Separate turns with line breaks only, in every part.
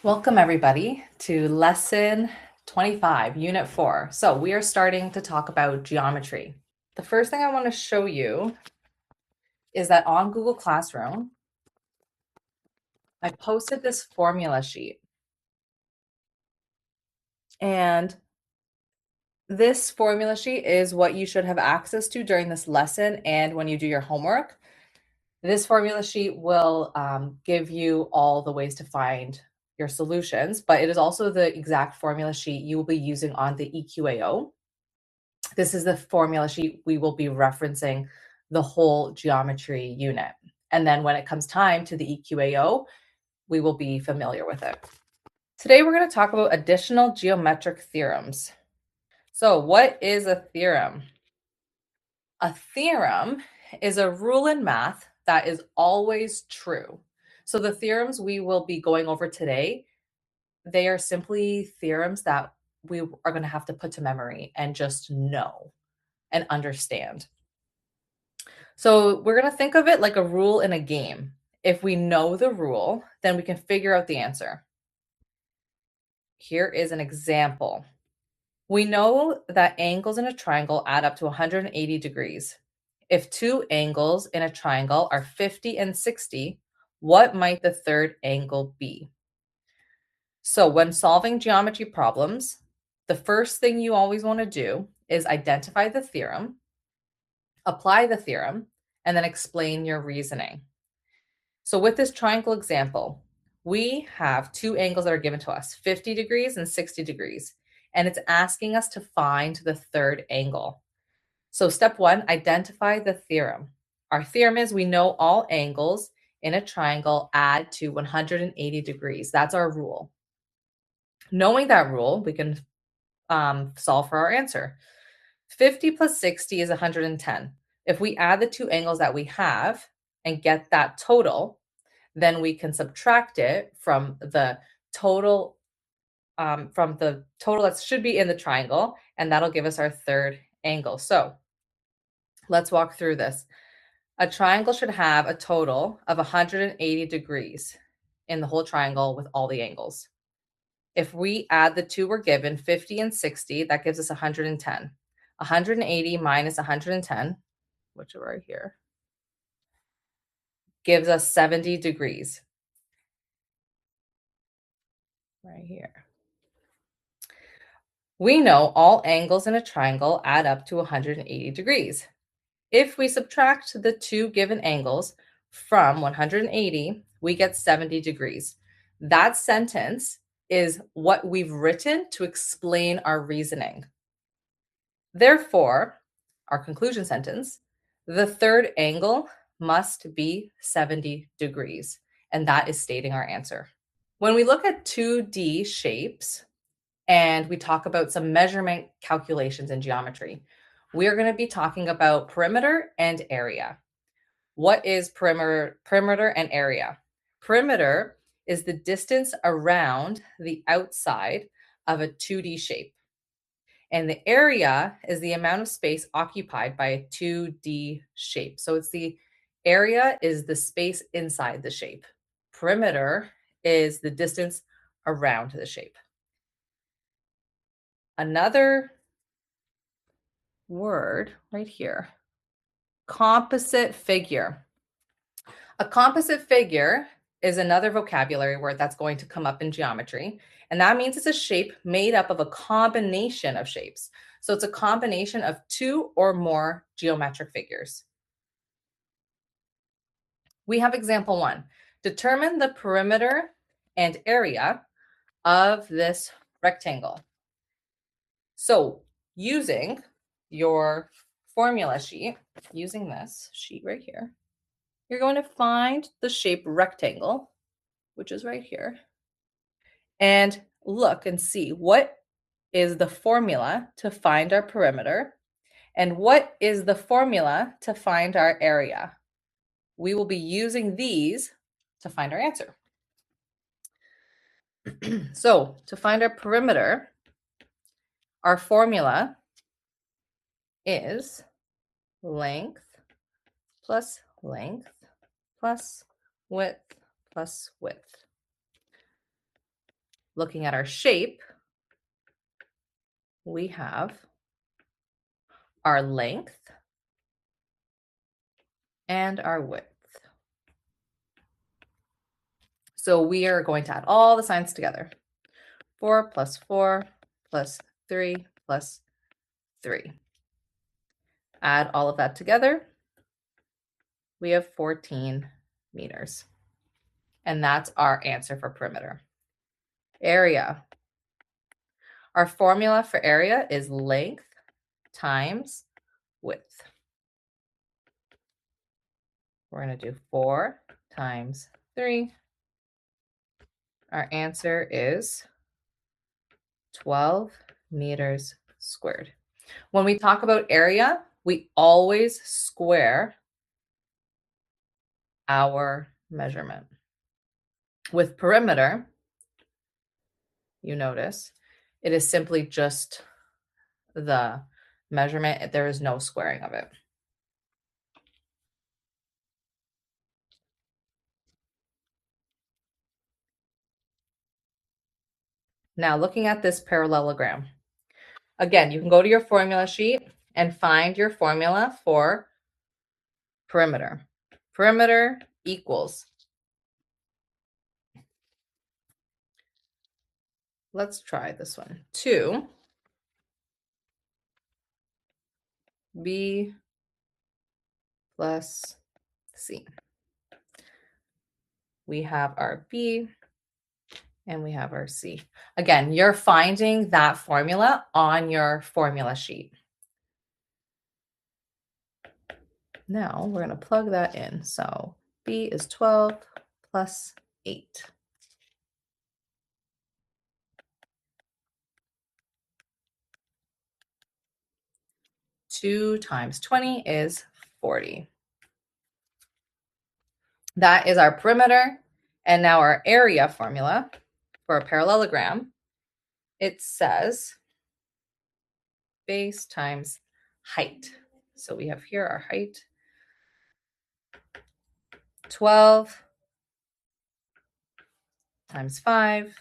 Welcome everybody to lesson 25, unit 4. So we are starting to talk about geometry. The first thing I want to show you is that on Google Classroom, I posted this formula sheet. And this formula sheet is what you should have access to during this lesson and when you do your homework. This formula sheet will give you all the ways to find your solutions, but it is also the exact formula sheet you will be using on the EQAO. This is the formula sheet we will be referencing the whole geometry unit. And then when it comes time to the EQAO, we will be familiar with it. Today, we're going to talk about additional geometric theorems. So what is a theorem? A theorem is a rule in math that is always true. So the theorems we will be going over today, they are simply theorems that we are going to have to put to memory and just know and understand. So we're going to think of it like a rule in a game. If we know the rule, then we can figure out the answer. Here is an example. We know that angles in a triangle add up to 180 degrees. If two angles in a triangle are 50 and 60, what might the third angle be? So when solving geometry problems, the first thing you always want to do is identify the theorem, apply the theorem, and then explain your reasoning. So with this triangle example, we have two angles that are given to us, 50 degrees and 60 degrees, and it's asking us to find the third angle. So step one, identify the theorem. Our theorem is we know all angles in a triangle add to 180 degrees. That's our rule. Knowing that rule, we can solve for our answer. 50 plus 60 is 110. If we add the two angles that we have and get that total, then we can subtract it from the total that should be in the triangle, and that'll give us our third angle. So let's walk through this. A triangle should have a total of 180 degrees in the whole triangle with all the angles. If we add the two we're given, 50 and 60, that gives us 110. 180 minus 110, which are right here, gives us 70 degrees. Right here. We know all angles in a triangle add up to 180 degrees. If we subtract the two given angles from 180, we get 70 degrees. That sentence is what we've written to explain our reasoning. Therefore, our conclusion sentence, the third angle must be 70 degrees, and that is stating our answer. When we look at 2D shapes, and we talk about some measurement calculations in geometry, we are going to be talking about perimeter and area. What is perimeter and area? Perimeter is the distance around the outside of a 2D shape. And the area is the amount of space occupied by a 2D shape. So it's the area is the space inside the shape. Perimeter is the distance around the shape. Another word right here, composite figure. A composite figure is another vocabulary word that's going to come up in geometry. And that means it's a shape made up of a combination of shapes. So it's a combination of two or more geometric figures. We have example one. Determine the perimeter and area of this rectangle. So using your formula sheet, using this sheet right here, you're going to find the shape rectangle, which is right here, and look and see what is the formula to find our perimeter and what is the formula to find our area. We will be using these to find our answer. So to find our perimeter, our formula is length plus length plus width plus width. looking at our shape, we have our length and our width. So we are going to add all the signs together. 4 plus 4 plus 3 plus 3. Add all of that together. We have 14 meters. And that's our answer for perimeter. Area. Our formula for area is length times width. We're going to do 4 times 3. Our answer is 12 meters squared. When we talk about area, we always square our measurement. With perimeter, you notice it is simply just the measurement. There is no squaring of it. Now, looking at this parallelogram, again, you can go to your formula sheet and find your formula for perimeter. Perimeter equals, let's try this one, 2b plus c. We have our b and we have our c. Again, you're finding that formula on your formula sheet. Now we're going to plug that in. So b is 12 plus 8. Two times 20 is 40. That is our perimeter. And now our area formula for a parallelogram, it says base times height. So we have here our height, 12 times 5.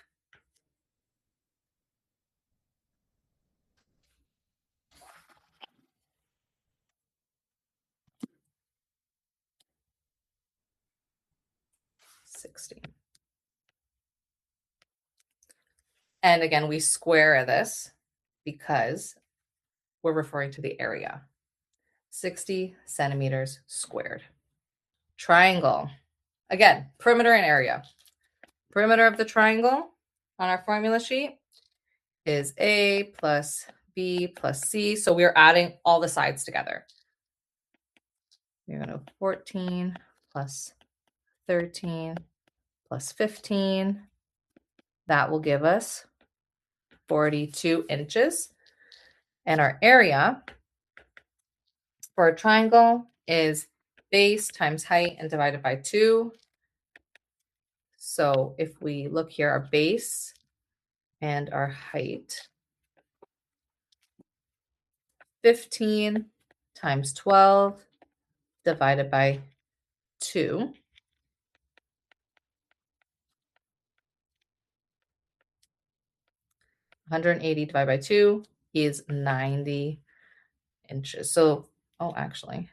And again, we square this because we're referring to the area. 60 centimeters squared. Triangle. Again, perimeter and area. Perimeter of the triangle on our formula sheet is A plus B plus C. So we're adding all the sides together. You're going to 14 plus 13 plus 15. That will give us 42 inches. And our area for a triangle is base times height and divided by 2. So if we look here, our base and our height, 15 times 12 divided by 2. 180 divided by 2 is 90 inches. So, actually,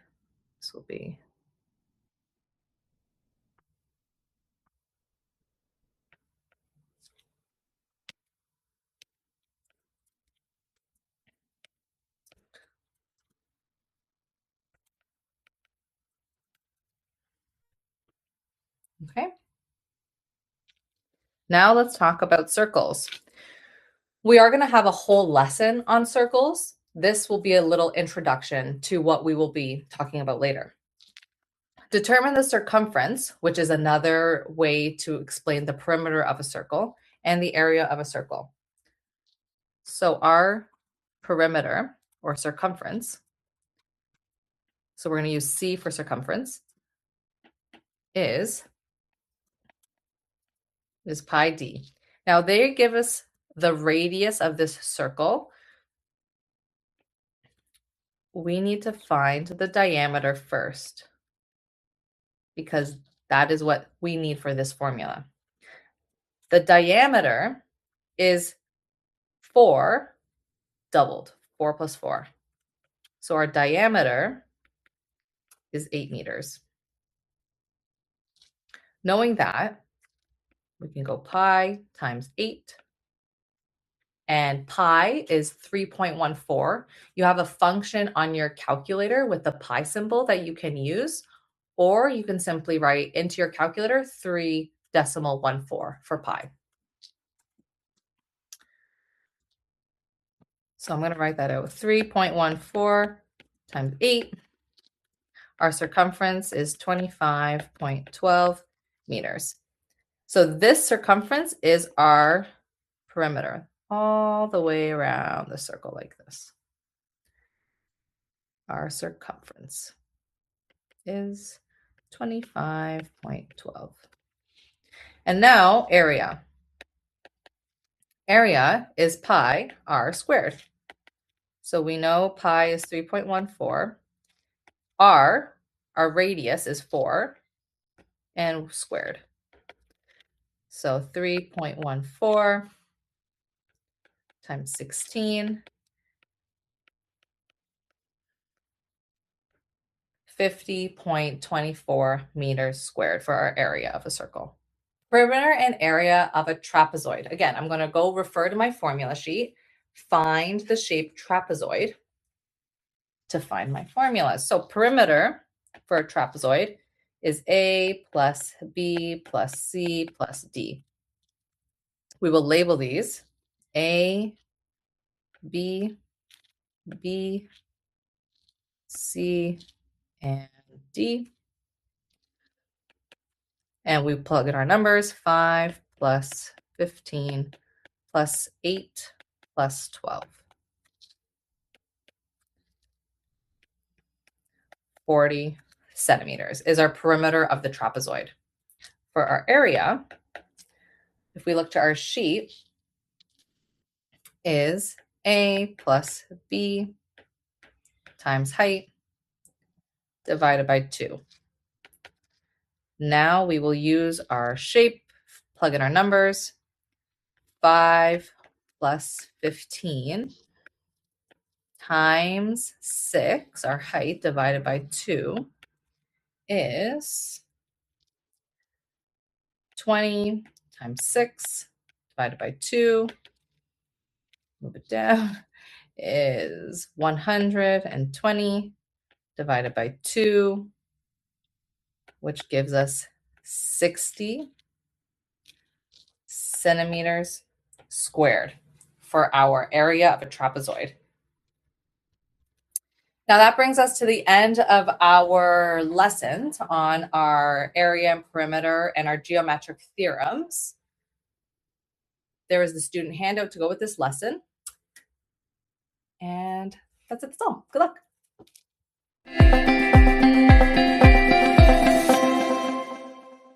this will be okay. Now let's talk about circles. We are going to have a whole lesson on circles. This will be a little introduction to what we will be talking about later. Determine the circumference, which is another way to explain the perimeter of a circle, and the area of a circle. So our perimeter or circumference, so we're going to use C for circumference, is pi d. Now they give us the radius of this circle. We need to find the diameter first because that is what we need for this formula. The diameter is 4 doubled, 4 plus 4. So our diameter is 8 meters. Knowing that, we can go pi times 8. And pi is 3.14. You have a function on your calculator with the pi symbol that you can use, or you can simply write into your calculator 3.14 for pi. So I'm going to write that out. 3.14 times 8. Our circumference is 25.12 meters. So this circumference is our perimeter all the way around the circle like this. Our circumference is 25.12. And now area. Area is pi r squared. So we know pi is 3.14. R, our radius is 4, and squared. So 3.14 times 16, 50.24 meters squared for our area of a circle. Perimeter and area of a trapezoid. Again, I'm going to go refer to my formula sheet, find the shape trapezoid to find my formulas. So perimeter for a trapezoid is A plus B plus C plus D. We will label these A, B, B, C, and D. And we plug in our numbers, 5 plus 15 plus 8 plus 12. 40 centimeters is our perimeter of the trapezoid. For our area, if we look to our sheet, is A plus B times height divided by 2. Now we will use our shape, plug in our numbers. 5 plus 15 times 6, our height divided by 2, is 20 times 6 divided by 2, move it down, is 120 divided by 2, which gives us 60 centimeters squared for our area of a trapezoid. Now that brings us to the end of our lessons on our area and perimeter and our geometric theorems. There is the student handout to go with this lesson. And that's it. That's all. Good luck.